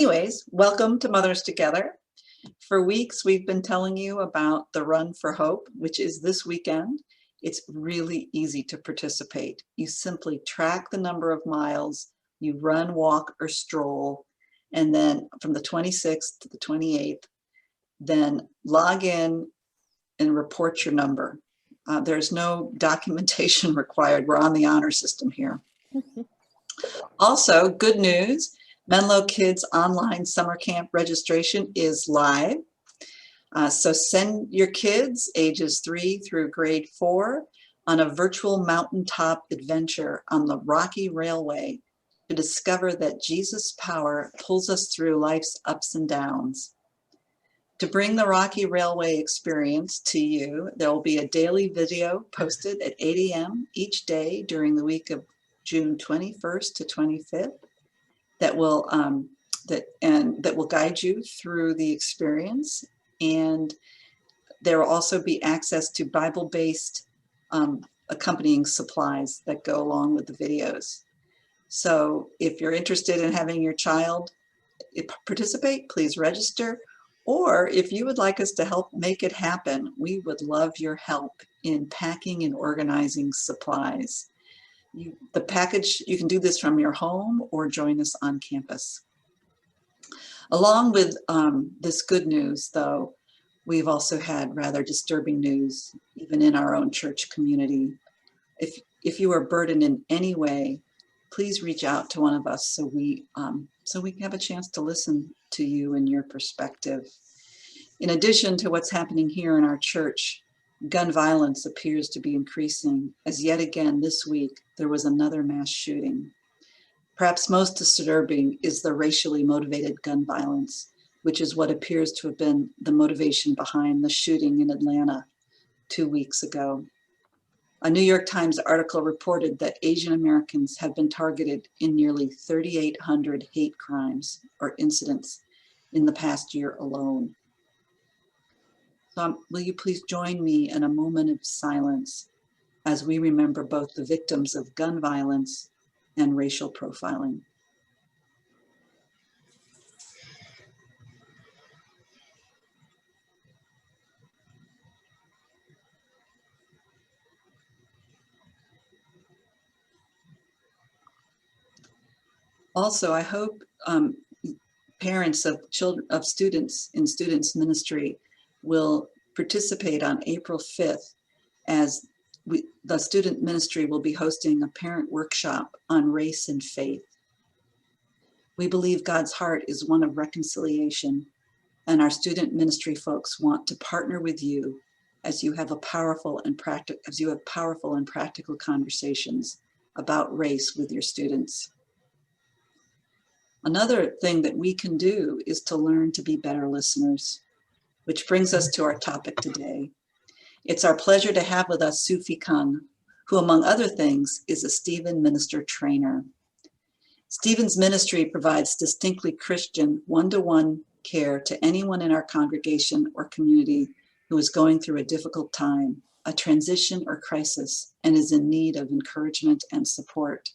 Anyways, welcome to Mothers Together. For weeks, we've been telling you about the Run for Hope, which is this weekend. It's really easy to participate. You simply track the number of miles, you run, walk, or stroll, and then from the 26th to the 28th, then log in and report your number. There's no documentation required. We're on the honor system here. Also, good news, Menlo Kids Online Summer Camp registration is live. So send your kids ages 3 through grade 4 on a virtual mountaintop adventure on the Rocky Railway to discover that Jesus' power pulls us through life's ups and downs. To bring the Rocky Railway experience to you, there will be a daily video posted at 8 a.m. each day during the week of June 21st to 25th that will guide you through the experience. And there will also be access to Bible-based accompanying supplies that go along with the videos. So if you're interested in having your child participate, please register. Or if you would like us to help make it happen, we would love your help in packing and organizing supplies. The package, you can do this from your home or join us on campus. Along with this good news, though, we've also had rather disturbing news, even in our own church community. If you are burdened in any way, please reach out to one of us so we can have a chance to listen to you and your perspective. In addition to what's happening here in our church, gun violence appears to be increasing, as yet again this week there was another mass shooting. Perhaps most disturbing is the racially motivated gun violence, which is what appears to have been the motivation behind the shooting in Atlanta 2 weeks ago. A New York Times article reported that Asian Americans have been targeted in nearly 3,800 hate crimes or incidents in the past year alone. So will you please join me in a moment of silence as we remember both the victims of gun violence and racial profiling. Also, I hope parents of students in students ministry will participate on April 5th as the student ministry will be hosting a parent workshop on race and faith. We believe God's heart is one of reconciliation, and our student ministry folks want to partner with you as you have powerful and practical conversations about race with your students. Another thing that we can do is to learn to be better listeners, which brings us to our topic today. It's our pleasure to have with us Suphy, who, among other things, is a Stephen minister trainer. Stephen's ministry provides distinctly Christian one-to-one care to anyone in our congregation or community who is going through a difficult time, a transition or crisis, and is in need of encouragement and support.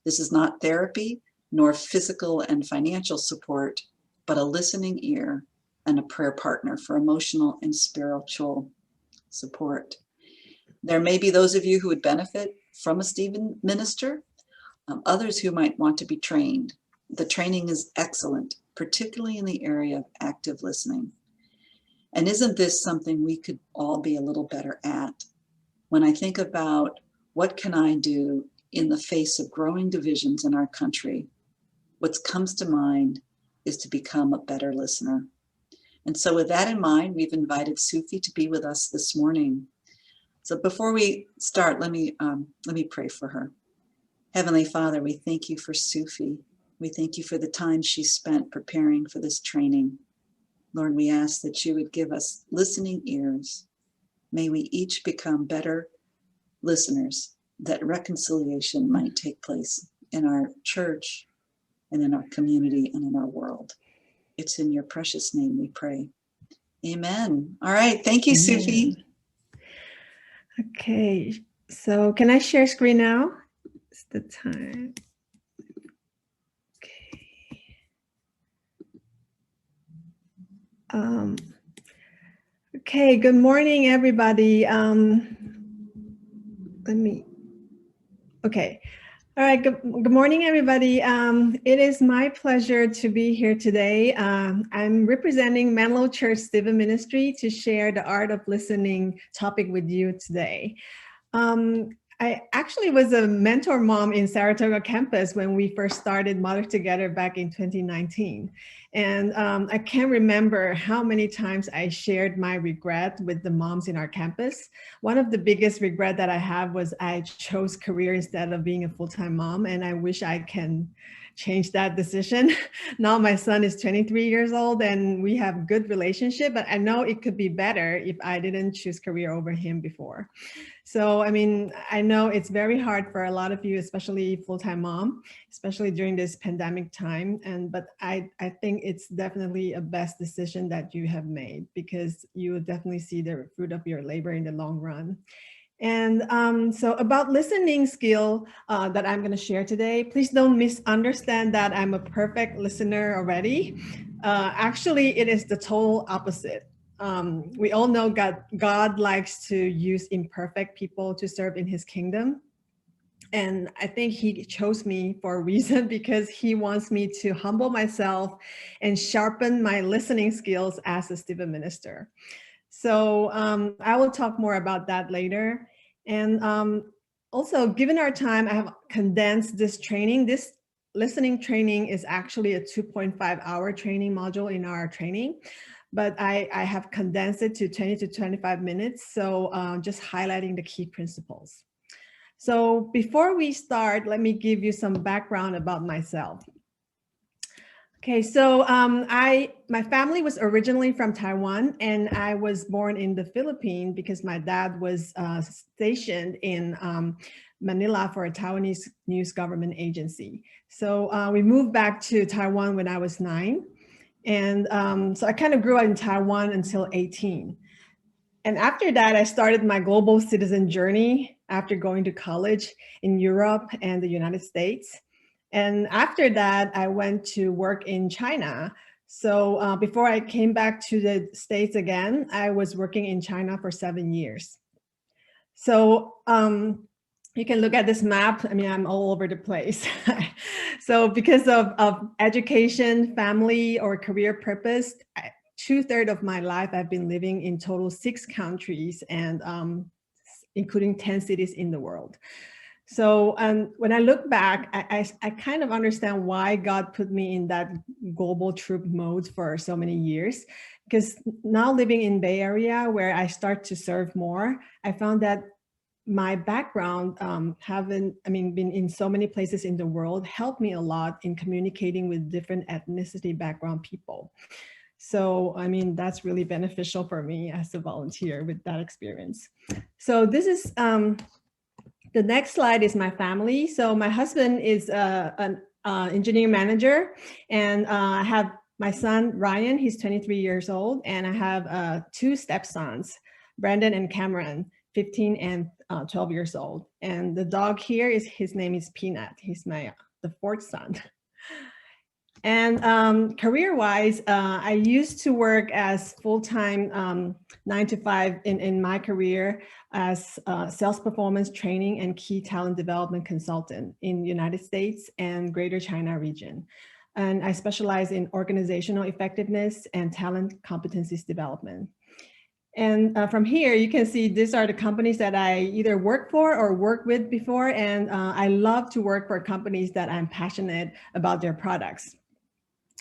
This is not therapy, nor physical and financial support, but a listening ear and a prayer partner for emotional and spiritual support. There may be those of you who would benefit from a Stephen minister, others who might want to be trained. The training is excellent, particularly in the area of active listening. And isn't this something we could all be a little better at? When I think about what can I do in the face of growing divisions in our country, what comes to mind is to become a better listener. And so with that in mind, we've invited Suphy to be with us this morning. So before we start, let me pray for her. Heavenly Father, we thank you for Suphy. We thank you for the time she spent preparing for this training. Lord, we ask that you would give us listening ears. May we each become better listeners, that reconciliation might take place in our church and in our community and in our world. It's in your precious name we pray. Amen. All right. Thank you, Suphy. Okay. So can I share screen now? It's the time. Okay. Um, okay, good morning, everybody. Okay. All right, good morning, everybody. It is my pleasure to be here today. I'm representing Menlo Church Stephen Ministry to share the art of listening topic with you today. I actually was a mentor mom in Saratoga campus when we first started Mother Together back in 2019. And I can't remember how many times I shared my regret with the moms in our campus. One of the biggest regret that I have was I chose career instead of being a full-time mom. And I wish I can change that decision. Now my son is 23 years old and we have good relationship, but I know it could be better if I didn't choose career over him before. So, I mean, I know it's very hard for a lot of you, especially full-time mom, especially during this pandemic time. But I think it's definitely a best decision that you have made because you will definitely see the fruit of your labor in the long run. And so about listening skill that I'm going to share today, please don't misunderstand that I'm a perfect listener already. Actually, it is the total opposite. We all know God likes to use imperfect people to serve in his kingdom. And I think he chose me for a reason because he wants me to humble myself and sharpen my listening skills as a Stephen minister. So I will talk more about that later. And also, given our time, I have condensed this training. This listening training is actually a 2.5-hour training module in our training, but I have condensed it to 20 to 25 minutes. So just highlighting the key principles. So before we start, let me give you some background about myself. Okay, so my family was originally from Taiwan, and I was born in the Philippines because my dad was stationed in Manila for a Taiwanese news government agency. So we moved back to Taiwan when I was 9. And so I kind of grew up in Taiwan until 18. And after that, I started my global citizen journey after going to college in Europe and the United States. And after that, I went to work in China. So before I came back to the States again, I was working in China for 7 years. So you can look at this map. I mean, I'm all over the place. So because of education, family, or career purpose, 2/3 of my life, I've been living in total 6 countries and including 10 cities in the world. So when I look back, I kind of understand why God put me in that global troop mode for so many years. Because now living in Bay Area, where I start to serve more, I found that my background, been in so many places in the world, helped me a lot in communicating with different ethnicity background people. So, I mean, that's really beneficial for me as a volunteer with that experience. So this is, the next slide is my family. So my husband is an engineering manager, and I have my son, Ryan, he's 23 years old, and I have 2 stepsons, Brandon and Cameron, 15 and 12 years old. And the dog here his name is Peanut. He's the 4th son. And career-wise, I used to work as full-time 9 to 5 in my career as sales performance training and key talent development consultant in the United States and Greater China region. And I specialize in organizational effectiveness and talent competencies development. And from here, you can see these are the companies that I either work for or work with before. And I love to work for companies that I'm passionate about their products,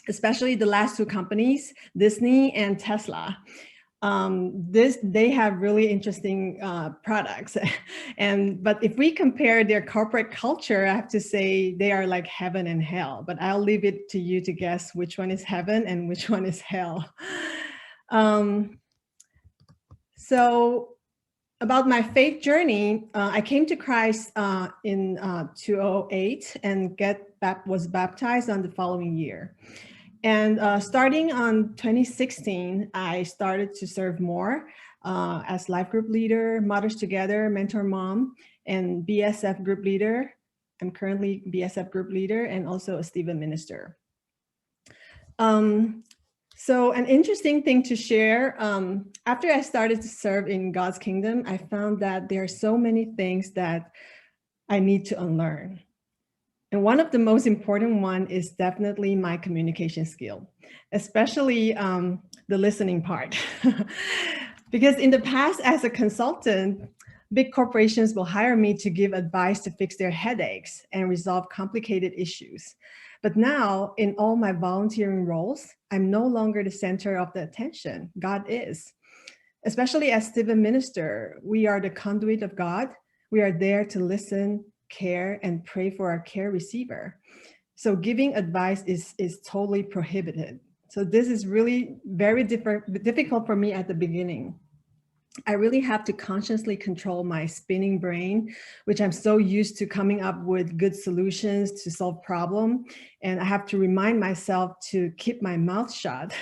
especially the last 2 companies, Disney and Tesla. They have really interesting products. But if we compare their corporate culture, I have to say they are like heaven and hell, but I'll leave it to you to guess which one is heaven and which one is hell. So about my faith journey, I came to Christ in 2008 and was baptized on the following year. And starting on 2016, I started to serve more as life group leader, Mothers Together, mentor mom, and BSF group leader. I'm currently BSF group leader and also a Stephen minister. So an interesting thing to share, after I started to serve in God's kingdom, I found that there are so many things that I need to unlearn. And one of the most important one is definitely my communication skill, especially the listening part. Because in the past, as a consultant, big corporations will hire me to give advice to fix their headaches and resolve complicated issues. But now, in all my volunteering roles, I'm no longer the center of the attention. God is. Especially as Stephen minister, we are the conduit of God. We are there to listen, care, and pray for our care receiver. So giving advice is totally prohibited. So this is really very difficult for me at the beginning. I really have to consciously control my spinning brain, which I'm so used to coming up with good solutions to solve problem. And I have to remind myself to keep my mouth shut,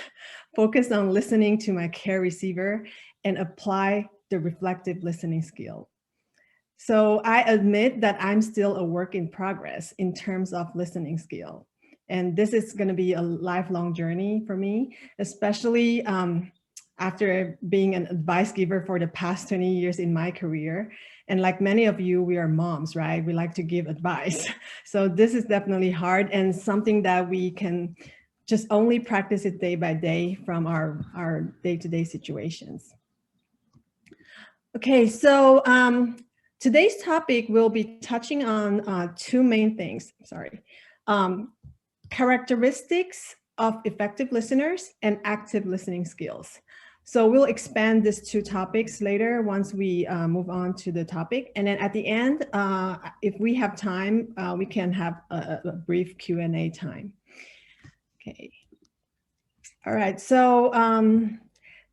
focus on listening to my care receiver, and apply the reflective listening skill. So I admit that I'm still a work in progress in terms of listening skill. And this is going to be a lifelong journey for me, especially after being an advice giver for the past 20 years in my career. And like many of you, we are moms, right? We like to give advice. So this is definitely hard and something that we can just only practice it day by day from our day-to-day situations. Okay, so today's topic will be touching on two main things, characteristics of effective listeners and active listening skills. So we'll expand these two topics later once we move on to the topic. And then at the end, if we have time, we can have a brief Q&A time. Okay. All right, so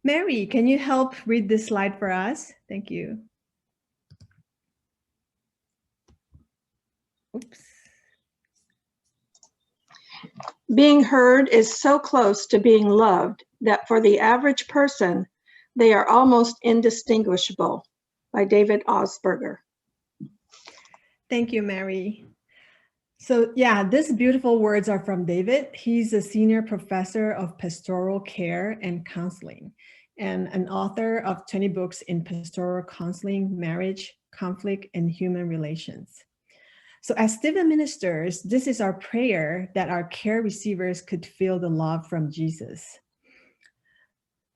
Mary, can you help read this slide for us? Thank you. Oops. Being heard is so close to being loved that for the average person, they are almost indistinguishable, by David Osberger. Thank you, Mary. So yeah, these beautiful words are from David. He's a senior professor of pastoral care and counseling and an author of 20 books in pastoral counseling, marriage, conflict, and human relations. So as Stephen ministers, this is our prayer that our care receivers could feel the love from Jesus.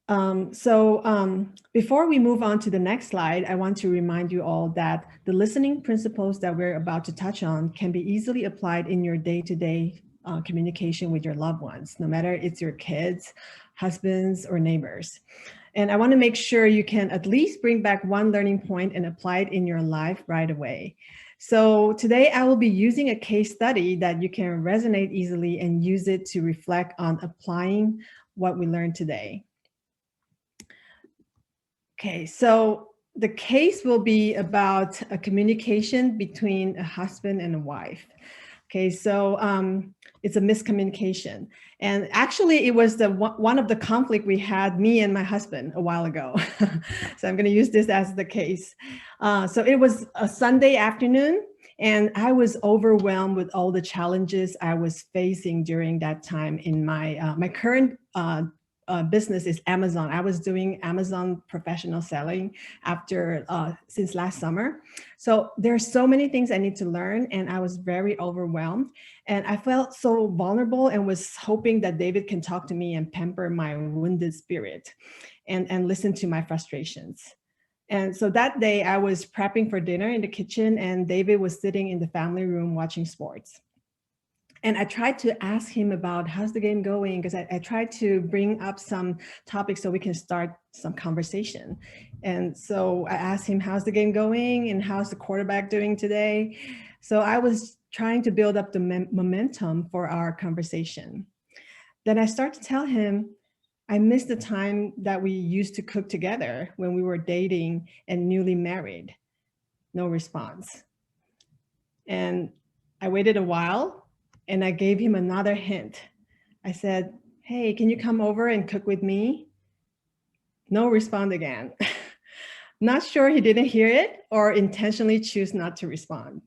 Before we move on to the next slide, I want to remind you all that the listening principles that we're about to touch on can be easily applied in your day-to-day communication with your loved ones, no matter it's your kids, husbands, or neighbors. And I want to make sure you can at least bring back one learning point and apply it in your life right away. So today I will be using a case study that you can resonate easily and use it to reflect on applying what we learned today. Okay, so the case will be about a communication between a husband and a wife. Okay, so it's a miscommunication. And actually it was one of the conflict we had, me and my husband, a while ago. So I'm gonna use this as the case. So it was a Sunday afternoon and I was overwhelmed with all the challenges I was facing during that time in my, my current business is Amazon. I was doing Amazon professional selling since last summer. So there are so many things I need to learn and I was very overwhelmed and I felt so vulnerable and was hoping that David can talk to me and pamper my wounded spirit and listen to my frustrations. And so that day I was prepping for dinner in the kitchen and David was sitting in the family room watching sports. And I tried to ask him about how's the game going, because I tried to bring up some topics so we can start some conversation. And so I asked him, how's the game going and how's the quarterback doing today? So I was trying to build up the momentum for our conversation. Then I start to tell him, I miss the time that we used to cook together when we were dating and newly married. No response. And I waited a while. And I gave him another hint. I said, hey, can you come over and cook with me? No response again. Not sure he didn't hear it or intentionally choose not to respond.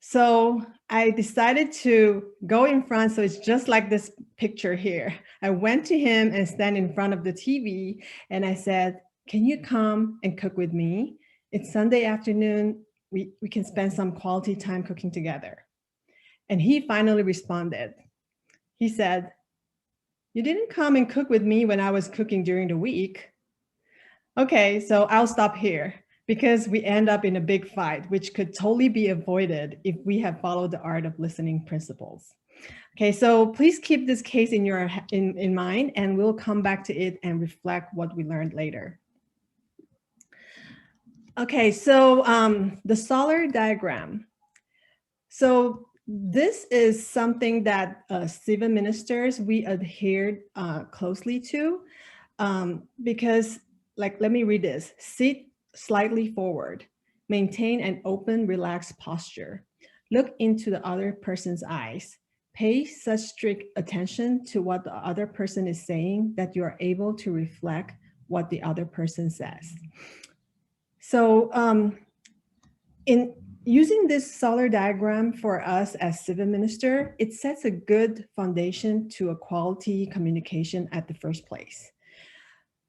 So I decided to go in front. So it's just like this picture here. I went to him and stand in front of the TV and I said, can you come and cook with me? It's Sunday afternoon. We can spend some quality time cooking together. And he finally responded. He said, you didn't come and cook with me when I was cooking during the week. Okay, so I'll stop here because we end up in a big fight, which could totally be avoided if we have followed the art of listening principles. Okay, so please keep this case in mind, and we'll come back to it and reflect what we learned later. Okay, so the solar diagram. So this is something that Siva ministers, we adhered closely to because, like, let me read this. Sit slightly forward, maintain an open, relaxed posture. Look into the other person's eyes. Pay such strict attention to what the other person is saying that you are able to reflect what the other person says. So in using this solar diagram for us as Siva minister, it sets a good foundation to a quality communication at the first place.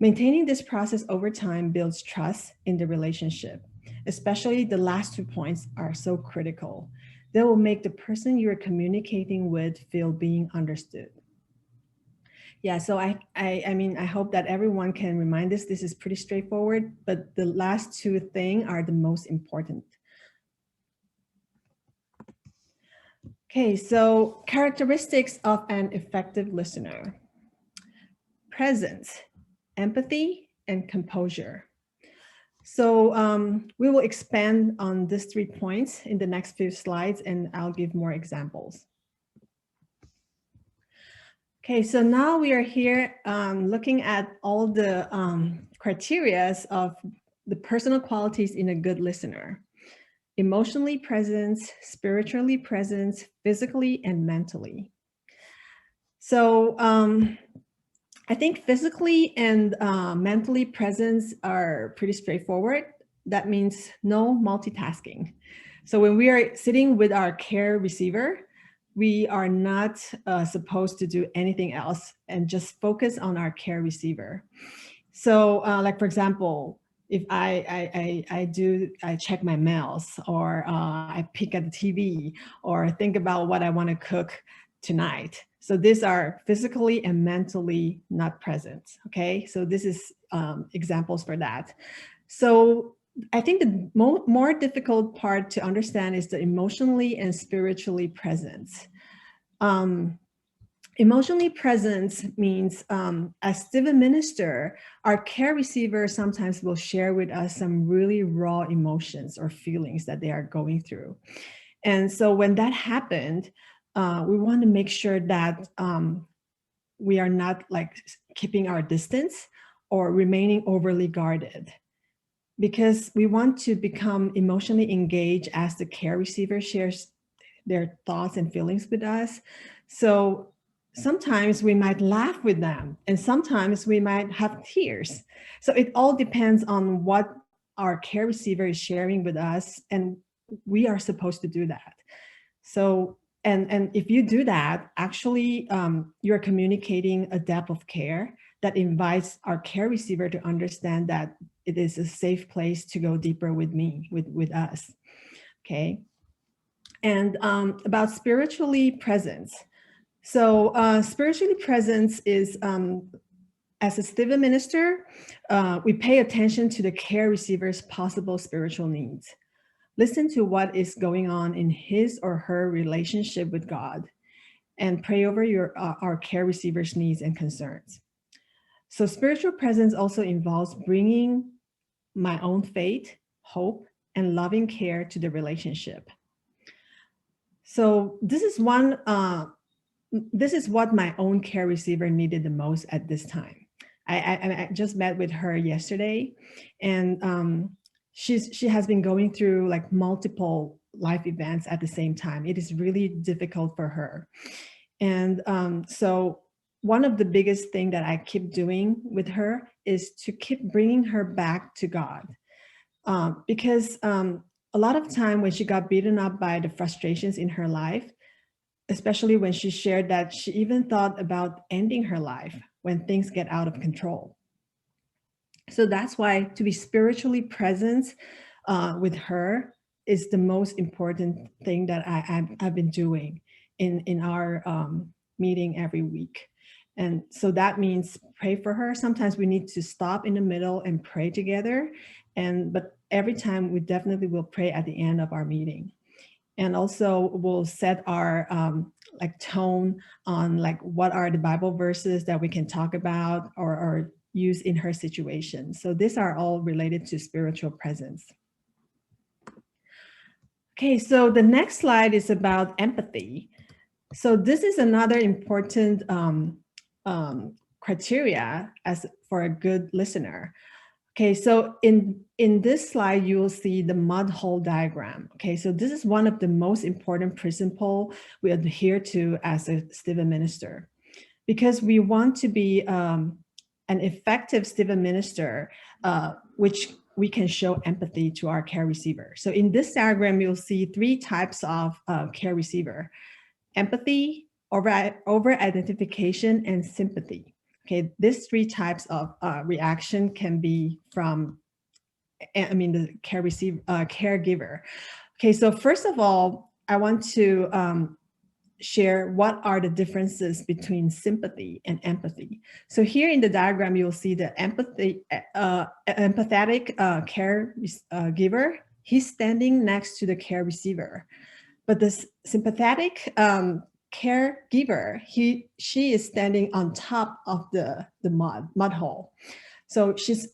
Maintaining this process over time builds trust in the relationship. Especially the last 2 points are so critical. They will make the person you're communicating with feel being understood. Yeah, so I mean, I hope that everyone can remind us this is pretty straightforward, but the last 2 things are the most important. Okay, so characteristics of an effective listener. Presence, empathy, and composure. So we will expand on these 3 points in the next few slides, and I'll give more examples. Okay, so now we are here looking at all the criteria of the personal qualities in a good listener. Emotionally present, spiritually present, physically and mentally. So I think physically and mentally presence are pretty straightforward. That means no multitasking. So when we are sitting with our care receiver, we are not supposed to do anything else and just focus on our care receiver. So like, for example, if I check my mails, or I pick at the TV, or think about what I want to cook tonight. So these are physically and mentally not present. Okay, so this is examples for that. So I think the more difficult part to understand is the emotionally and spiritually present. Emotionally present means as Siva minister, our care receiver sometimes will share with us some really raw emotions or feelings that they are going through. And so when that happened, we want to make sure that we are not like keeping our distance or remaining overly guarded, because we want to become emotionally engaged as the care receiver shares their thoughts and feelings with us. So sometimes we might laugh with them, and sometimes we might have tears. So it all depends on what our care receiver is sharing with us, and we are supposed to do that. So, and if you do that, actually, you're communicating a depth of care that invites our care receiver to understand that it is a safe place to go deeper with me, with us, okay? And about spiritually presence. So spiritually presence is, as a Siva minister, we pay attention to the care receiver's possible spiritual needs. Listen to what is going on in his or her relationship with God, and pray over our care receiver's needs and concerns. So spiritual presence also involves bringing my own faith, hope, and loving care to the relationship. So this is what my own care receiver needed the most at this time. I just met with her yesterday, and she has been going through like multiple life events at the same time. It is really difficult for her. And so one of the biggest thing that I keep doing with her is to keep bringing her back to God. Because a lot of time when she got beaten up by the frustrations in her life, especially when she shared that she even thought about ending her life when things get out of control. So that's why to be spiritually present with her is the most important thing that I've been doing in our meeting every week. And so that means pray for her. Sometimes we need to stop in the middle and pray together. But every time we definitely will pray at the end of our meeting. And also we'll set our like tone on like what are the Bible verses that we can talk about or use in her situation. So these are all related to spiritual presence. Okay, so the next slide is about empathy. So this is another important criteria as for a good listener. Okay, so in this slide, you will see the mud hole diagram. Okay, so this is one of the most important principles we adhere to as a Stephen minister, because we want to be an effective Stephen minister, which we can show empathy to our care receiver. So in this diagram, you'll see 3 types of care receiver: empathy, over-identification, and sympathy. Okay, these 3 types of reaction can be from, the caregiver. Okay, so first of all, I want to share what are the differences between sympathy and empathy. So here in the diagram, you'll see the empathetic caregiver. He's standing next to the care receiver, but the sympathetic caregiver, she is standing on top of the mud hole. So she's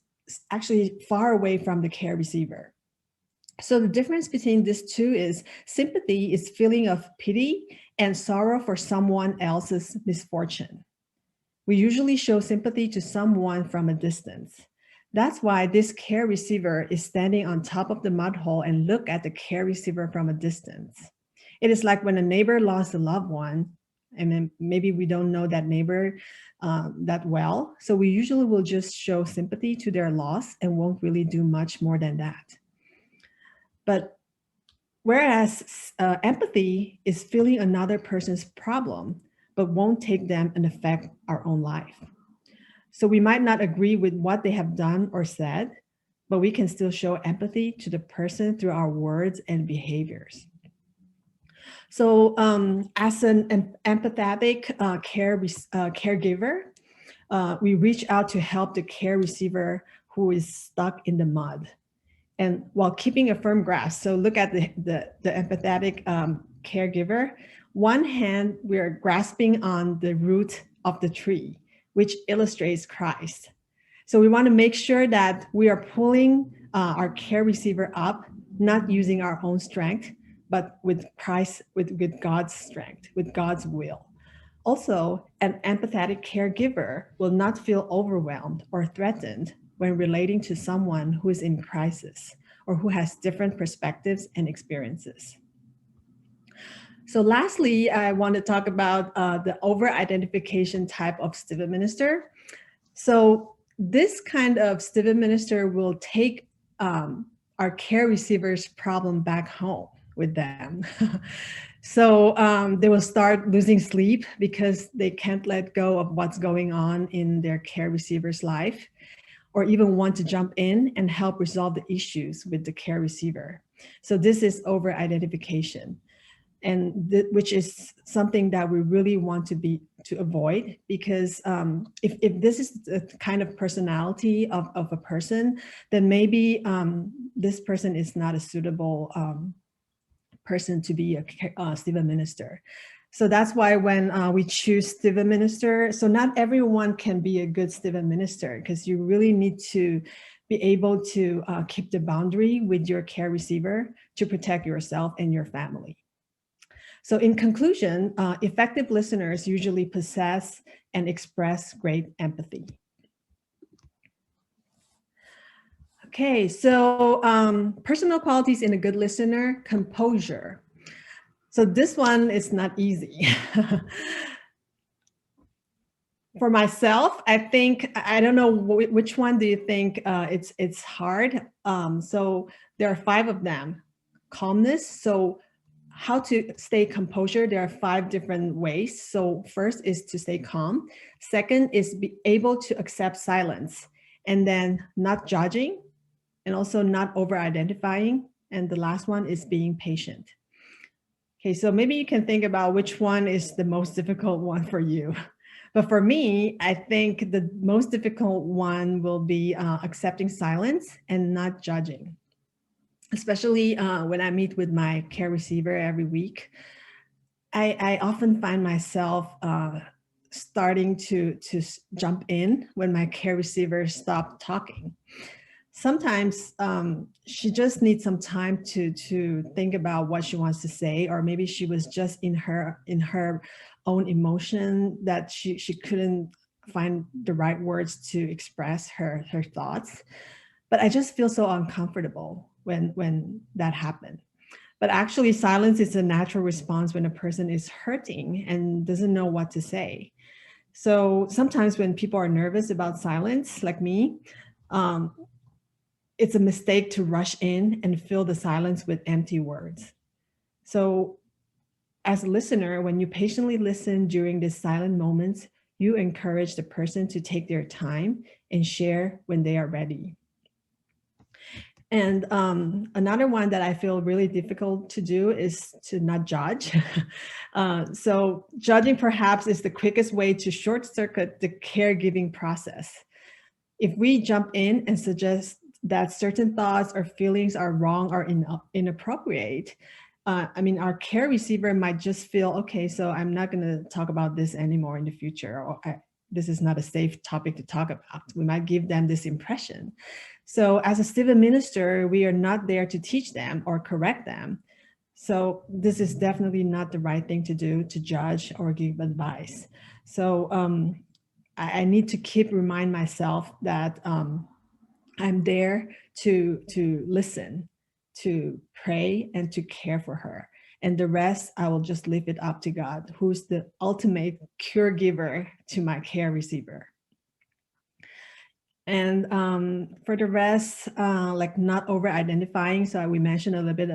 actually far away from the care receiver. So the difference between these two is sympathy is feeling of pity and sorrow for someone else's misfortune. We usually show sympathy to someone from a distance. That's why this care receiver is standing on top of the mud hole and look at the care receiver from a distance. It is like when a neighbor lost a loved one, and then maybe we don't know that neighbor that well. So we usually will just show sympathy to their loss and won't really do much more than that. But whereas empathy is feeling another person's problem, but won't take them and affect our own life. So we might not agree with what they have done or said, but we can still show empathy to the person through our words and behaviors. So as an empathetic caregiver, we reach out to help the care receiver who is stuck in the mud, and while keeping a firm grasp. So look at the empathetic caregiver. One hand, we're grasping on the root of the tree, which illustrates Christ. So we want to make sure that we are pulling our care receiver up, not using our own strength, but with Christ, with God's strength, with God's will. Also, an empathetic caregiver will not feel overwhelmed or threatened when relating to someone who is in crisis or who has different perspectives and experiences. So lastly, I want to talk about the over-identification type of Stephen minister. So this kind of Stephen minister will take our care receiver's problem back home with them. So they will start losing sleep because they can't let go of what's going on in their care receiver's life, or even want to jump in and help resolve the issues with the care receiver. So this is over-identification, and which is something that we really want to avoid, because if this is the kind of personality of a person, then maybe this person is not a suitable person to be a Stephen minister. So that's why when we choose Stephen minister, so not everyone can be a good Stephen minister, because you really need to be able to keep the boundary with your care receiver to protect yourself and your family. So in conclusion, effective listeners usually possess and express great empathy. Okay, so personal qualities in a good listener: composure. So this one is not easy. For myself, I think, I don't know which one do you think it's hard. So there are 5 of them. calmness. So how to stay composure, there are 5 different ways. So first is to stay calm. Second is be able to accept silence, and then not judging, and also not over-identifying. And the last one is being patient. Okay, so maybe you can think about which one is the most difficult one for you. But for me, I think the most difficult one will be accepting silence and not judging. Especially when I meet with my care receiver every week, I often find myself starting to jump in when my care receiver stopped talking. Sometimes she just needs some time to think about what she wants to say, or maybe she was just in her own emotion that she couldn't find the right words to express her thoughts. But I just feel so uncomfortable when that happened. But actually, silence is a natural response when a person is hurting and doesn't know what to say. So sometimes when people are nervous about silence, like me, it's a mistake to rush in and fill the silence with empty words. So as a listener, when you patiently listen during these silent moments, you encourage the person to take their time and share when they are ready. And another one that I feel really difficult to do is to not judge. So judging perhaps is the quickest way to short circuit the caregiving process. If we jump in and suggest that certain thoughts or feelings are wrong or inappropriate, our care receiver might just feel, okay, so I'm not going to talk about this anymore in the future, or this is not a safe topic to talk about. We might give them this impression. So as a civil minister, we are not there to teach them or correct them. So this is definitely not the right thing to do, to judge or give advice. So I need to keep remind myself that I'm there to listen, to pray, and to care for her. And the rest, I will just leave it up to God, who's the ultimate caregiver to my care receiver. And for the rest, like not over-identifying. So we mentioned a little bit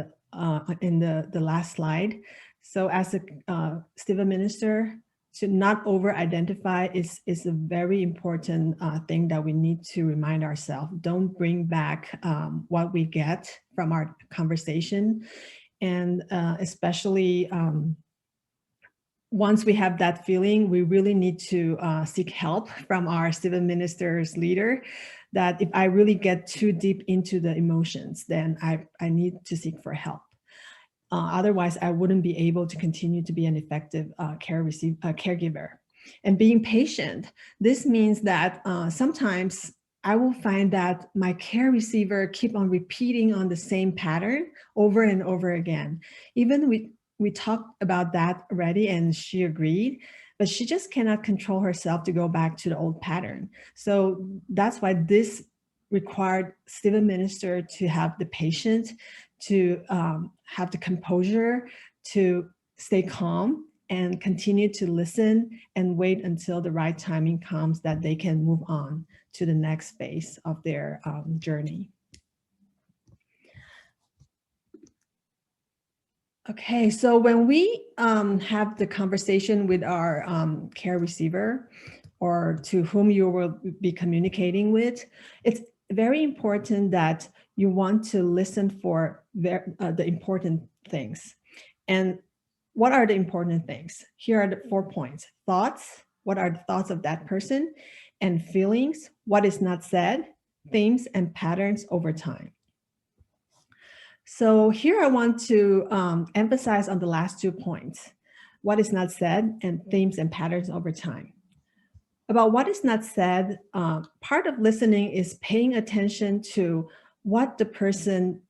in the last slide. So as a civil minister, to not over-identify is a very important thing that we need to remind ourselves. Don't bring back what we get from our conversation. And especially once we have that feeling, we really need to seek help from our civil minister's leader, that if I really get too deep into the emotions, then I need to seek for help. Otherwise, I wouldn't be able to continue to be an effective caregiver. And being patient, this means that sometimes I will find that my care receiver keep on repeating on the same pattern over and over again. Even we talked about that already and she agreed, but she just cannot control herself to go back to the old pattern. So that's why this required civil minister to have the patience, to have the composure, to stay calm and continue to listen and wait until the right timing comes that they can move on to the next phase of their journey. Okay, so when we have the conversation with our care receiver, or to whom you will be communicating with, it's very important that you want to listen for the important things. And what are the important things? Here are the 4 points. Thoughts, what are the thoughts of that person? And feelings, what is not said, themes and patterns over time. So here I want to emphasize on the last 2 points, what is not said and themes and patterns over time. About what is not said, part of listening is paying attention to what the person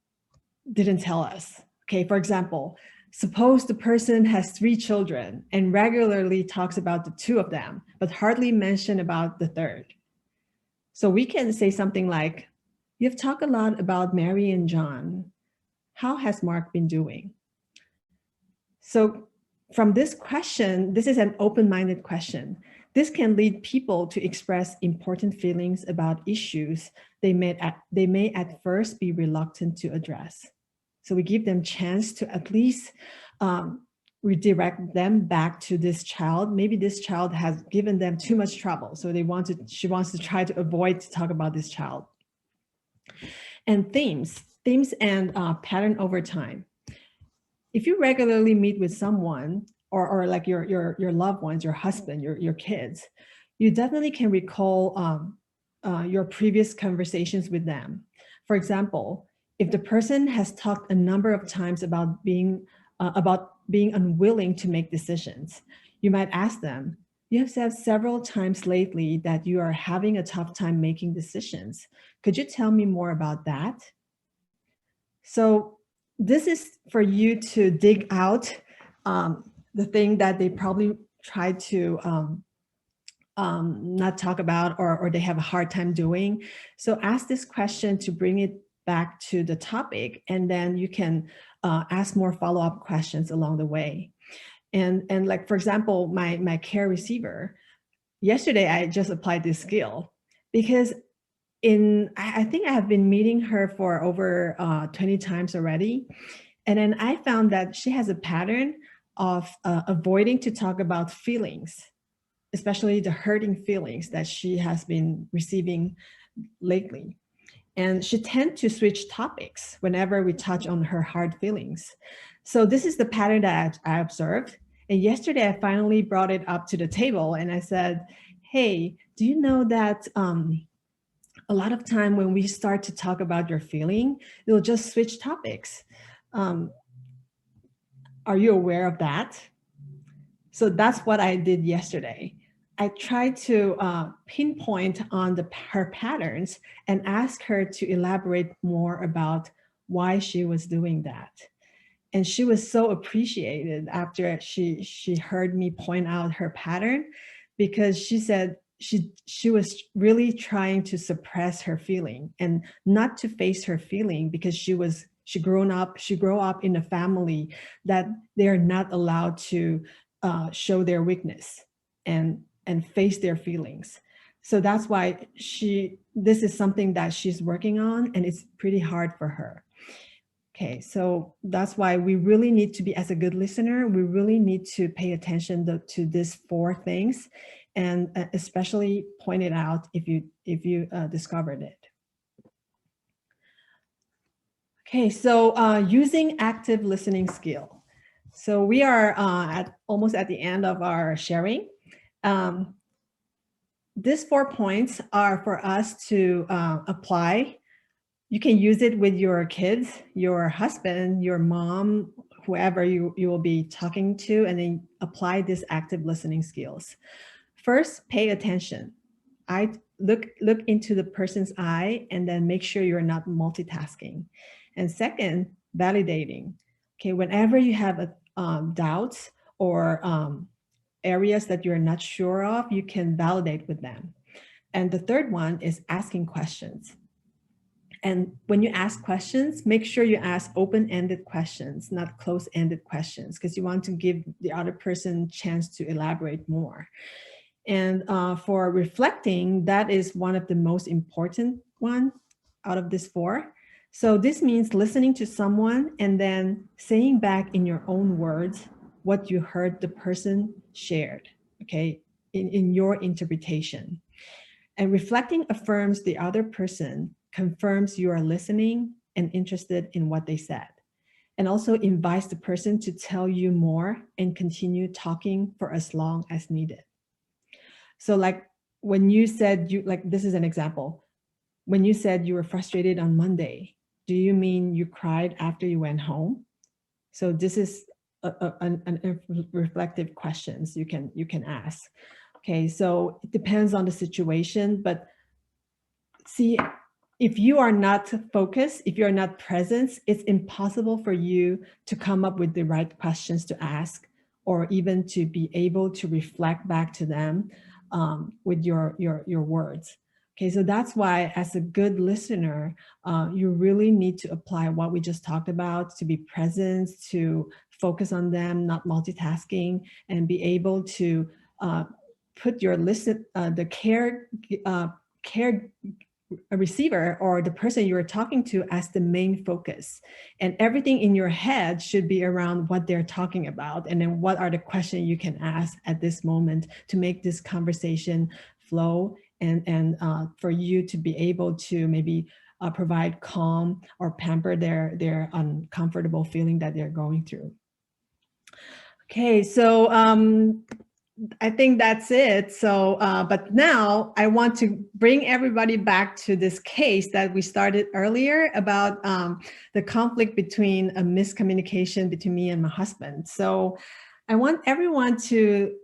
didn't tell us. Okay, for example, suppose the person has 3 children and regularly talks about the 2 of them, but hardly mention about the 3rd. So we can say something like, you've talked a lot about Mary and John. How has Mark been doing? So from this question, this is an open-minded question. This can lead people to express important feelings about issues they may at first be reluctant to address. So we give them chance to at least redirect them back to this child. Maybe this child has given them too much trouble. So she wants to try to avoid to talk about this child. And themes and pattern over time. If you regularly meet with someone or like your loved ones, your husband, your kids, you definitely can recall your previous conversations with them. For example, if the person has talked a number of times about being unwilling to make decisions, you might ask them, you have said several times lately that you are having a tough time making decisions. Could you tell me more about that? So this is for you to dig out the thing that they probably try to not talk about or they have a hard time doing. So ask this question to bring it back to the topic, and then you can ask more follow-up questions along the way. And like, for example, my care receiver, yesterday I just applied this skill because I think I have been meeting her for over 20 times already. And then I found that she has a pattern of avoiding to talk about feelings, especially the hurting feelings that she has been receiving lately. And she tends to switch topics whenever we touch on her hard feelings. So this is the pattern that I observed. And yesterday I finally brought it up to the table and I said, hey, do you know that a lot of time when we start to talk about your feeling, you'll just switch topics. Are you aware of that? So that's what I did yesterday. I tried to pinpoint on her patterns and ask her to elaborate more about why she was doing that. And she was so appreciated after she heard me point out her pattern, because she said she was really trying to suppress her feeling and not to face her feeling, because she grew up in a family that they are not allowed to show their weakness and face their feelings. So that's why this is something that she's working on, and it's pretty hard for her. Okay, so that's why we really need to be, as a good listener, we really need to pay attention to these 4 things, and especially point it out if you discovered it. Okay, so using active listening skill. So we are almost at the end of our sharing. These 4 points are for us to apply. You can use it with your kids, your husband, your mom, whoever you will be talking to, and then apply these active listening skills. First, pay attention. I look into the person's eye and then make sure you're not multitasking. And second, validating. Okay, whenever you have doubts or areas that you're not sure of, you can validate with them. And the third one is asking questions. And when you ask questions, make sure you ask open-ended questions, not close-ended questions, because you want to give the other person a chance to elaborate more. And for reflecting, that is one of the most important one out of these 4. So this means listening to someone and then saying back in your own words what you heard the person shared, okay, in your interpretation. And reflecting affirms the other person, confirms you are listening and interested in what they said, and also invites the person to tell you more and continue talking for as long as needed. So like when you said this is an example. When you said you were frustrated on Monday, do you mean you cried after you went home? So this is a reflective questions you can ask. Okay, so it depends on the situation, but see, if you are not focused, if you're not present, it's impossible for you to come up with the right questions to ask, or even to be able to reflect back to them with your words. Okay, so that's why as a good listener, you really need to apply what we just talked about, to be present, to focus on them, not multitasking, and be able to put your the a receiver or the person you're talking to as the main focus. And everything in your head should be around what they're talking about. And then what are the questions you can ask at this moment to make this conversation flow and for you to be able to maybe provide calm or pamper their uncomfortable feeling that they're going through. Okay, so I think that's it. So, but now I want to bring everybody back to this case that we started earlier about the conflict between a miscommunication between me and my husband. So I want everyone to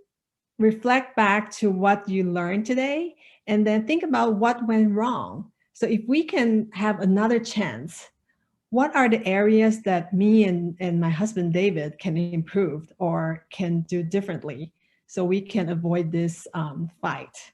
reflect back to what you learned today and then think about what went wrong. So if we can have another chance, what are the areas that me and my husband David can improve or can do differently so we can avoid this fight?